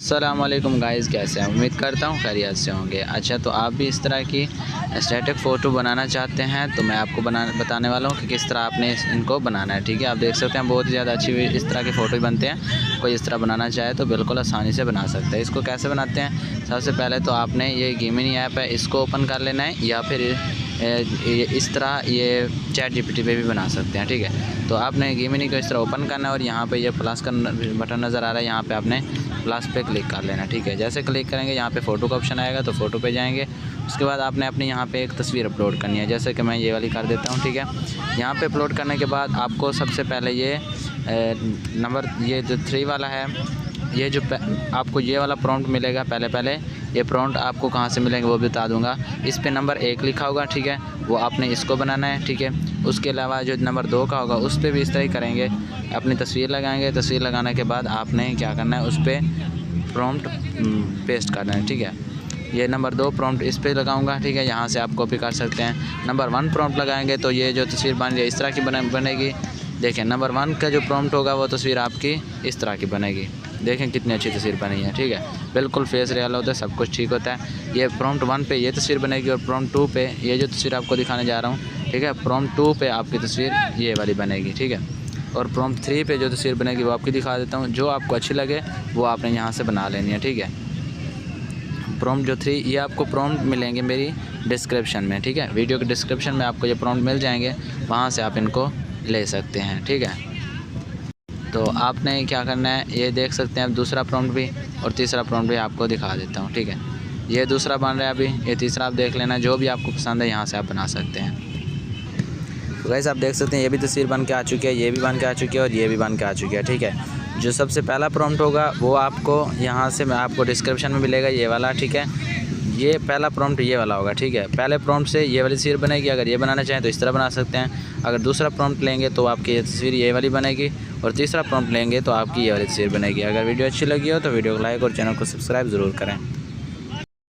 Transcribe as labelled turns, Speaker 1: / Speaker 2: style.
Speaker 1: अस्सलामुअलैकुम गाइज़, कैसे हैं? उम्मीद करता हूँ खैरियत से होंगे। अच्छा, तो आप भी इस तरह की स्टैटिक फ़ोटो बनाना चाहते हैं तो मैं आपको बताने वाला हूँ कि किस तरह आपने इनको बनाना है। ठीक है, आप देख सकते हैं बहुत ही ज़्यादा अच्छी इस तरह के फ़ोटो बनते हैं। कोई इस तरह बनाना चाहे तो बिल्कुल आसानी से बना सकते हैं। इसको कैसे बनाते हैं? सबसे पहले तो आपने ये गेमिनी ऐप है, इसको ओपन कर लेना है, या फिर इस तरह ये चैट जीपीटी पे भी बना सकते हैं। ठीक है, तो आपने गेमिनी को इस तरह ओपन करना है और यहाँ पे ये प्लस का बटन नज़र आ रहा है, यहाँ पे आपने प्लस पे क्लिक कर लेना। ठीक है, जैसे क्लिक करेंगे यहाँ पे फ़ोटो का ऑप्शन आएगा तो फ़ोटो पे जाएंगे। उसके बाद आपने अपनी यहाँ पे एक तस्वीर अपलोड करनी है, जैसे कि मैं ये वाली कर देता हूँ। ठीक है, यहाँ पे अपलोड करने के बाद आपको सबसे पहले ये नंबर ये जो 3 वाला है, ये जो आपको ये वाला प्रॉम्प्ट मिलेगा। पहले ये प्रॉम्प्ट आपको कहाँ से मिलेंगे वो भी बता दूंगा। इस पे नंबर 1 लिखा होगा, ठीक है, वो आपने इसको बनाना है। ठीक है, उसके अलावा जो नंबर 2 का होगा उस पर भी इस तरह ही करेंगे, अपनी तस्वीर लगाएंगे। तस्वीर लगाने के बाद आपने क्या करना है, उस पर प्रॉम्प्ट पेस्ट करना है। ठीक है, ये नंबर 2 प्रॉम्प्ट इस पे लगाऊंगा। ठीक है, यहाँ से आप कॉपी कर सकते हैं। नंबर 1 प्रॉम्प्ट लगाएंगे तो ये जो तस्वीर बन रही है इस तरह की बनेगी। देखें, नंबर 1 का जो प्रॉम्प्ट होगा वो तस्वीर आपकी इस तरह की बनेगी। देखें कितनी अच्छी तस्वीर बनी है। ठीक है, बिल्कुल फेस रियल होता है, सब कुछ ठीक होता है। ये प्रॉम्प्ट 1 पे ये तस्वीर बनेगी और प्रॉम्प्ट 2 पे ये जो तस्वीर आपको दिखाने जा रहा हूँ, ठीक है, प्रॉम्प्ट 2 पे आपकी तस्वीर ये वाली बनेगी। ठीक है, और प्रॉम्प्ट 3 पे जो तस्वीर बनेगी वो आपकी दिखा देता हूँ। जो आपको अच्छी लगे वो आपने यहाँ से बना लेनी है। ठीक है, प्रॉम्प्ट जो 3 ये आपको प्रॉम्प्ट मिलेंगे मेरी डिस्क्रिप्शन में। ठीक है, वीडियो के डिस्क्रिप्शन में आपको ये प्रॉम्प्ट मिल जाएंगे, वहाँ से आप इनको ले सकते हैं। ठीक है, तो आपने क्या करना है, ये देख सकते हैं आप दूसरा प्रॉम्प्ट भी और तीसरा प्रॉम्प्ट भी आपको दिखा देता हूँ। ठीक है, ये दूसरा बन रहा है अभी, ये तीसरा आप देख लेना, जो भी आपको पसंद है यहाँ से आप बना सकते हैं। तो गाइस आप देख सकते हैं ये भी तस्वीर बन के आ चुकी है, ये भी बन के आ चुकी है और ये भी बन के आ चुकी है। ठीक है, जो सबसे पहला प्रॉम्प्ट होगा वो आपको यहाँ से आपको डिस्क्रिप्शन में मिलेगा, ये वाला। ठीक है, ये पहला प्रॉम्प्ट ये वाला होगा। ठीक है, पहले प्रॉम्प्ट से ये वाली तस्वीर बनेगी। अगर ये बनाना चाहें तो इस तरह बना सकते हैं। अगर दूसरा प्रॉम्प्ट लेंगे तो आपकी ये तस्वीर ये वाली बनेगी, और तीसरा प्रॉम्प्ट लेंगे तो आपकी ये वाली तस्वीर बनेगी। अगर वीडियो अच्छी लगी हो तो वीडियो को लाइक और चैनल को सब्सक्राइब ज़रूर करें।